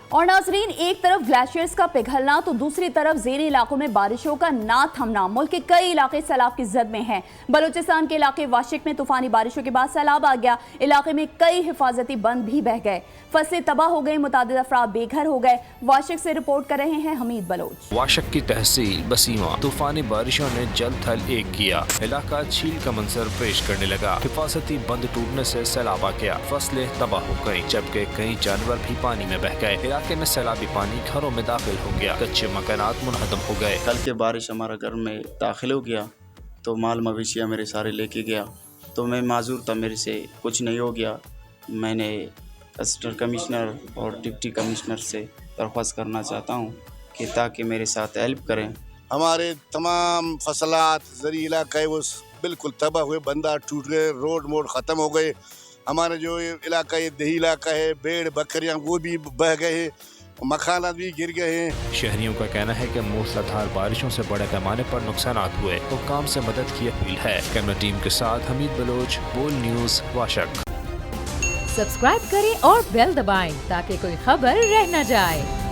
اور ناظرین، ایک طرف گلیشیئرز کا پگھلنا تو دوسری طرف زیریں علاقوں میں بارشوں کا نہ تھمنا۔ ملک کے کئی علاقے سیلاب کی زد میں ہیں۔ بلوچستان کے علاقے واشک میں طوفانی بارشوں کے بعد سیلاب آ گیا۔ علاقے میں کئی حفاظتی بند بھی بہہ گئے، فصلیں تباہ ہو گئی، متعدد افراد بے گھر ہو گئے۔ واشک سے رپورٹ کر رہے ہیں حمید بلوچ۔ واشک کی تحصیل بسیواں طوفانی بارشوں نے جل تھل ایک کیا، علاقہ چھیل کا منظر پیش کرنے لگا۔ حفاظتی بند ٹوٹنے سے سیلاب آ گیا، فصلیں تباہ ہو گئیں، جبکہ کئی جانور بھی پانی میں بہہ گئے۔ علاقے میں سیلابی پانی گھروں میں داخل ہو گیا، کچے مکانات منہدم ہو گئے۔ کل کے بارش ہمارا گھر میں داخل ہو گیا تو مال مویشیاں میرے سارے لے کے گیا، تو میں معذور تھا، میرے سے کچھ نہیں ہو گیا۔ میں نے اسسٹنٹ کمشنر اور ڈپٹی کمشنر سے درخواست کرنا چاہتا ہوں کہ تاکہ میرے ساتھ ہیلپ کریں۔ ہمارے تمام فصلات زرعی علاقہ ہے وہ بالکل تباہ ہوئے، بندہ ٹوٹ گئے، روڈ موڈ ختم ہو گئے۔ ہمارا جو علاقہ ہے دیہی علاقہ ہے، بھیڑ بکریاں وہ بھی بہہ گئے ہیں، مکانات بھی گر گئے ہیں۔ شہریوں کا کہنا ہے کہ موسلا دھار بارشوں سے بڑے پیمانے پر نقصانات ہوئے، حکام سے مدد کی اپیل ہے۔ کیمرہ ٹیم کے ساتھ حمید بلوچ، بول نیوز، واشک۔ سبسکرائب کریں اور بیل دبائیں تاکہ کوئی خبر رہ نہ جائے۔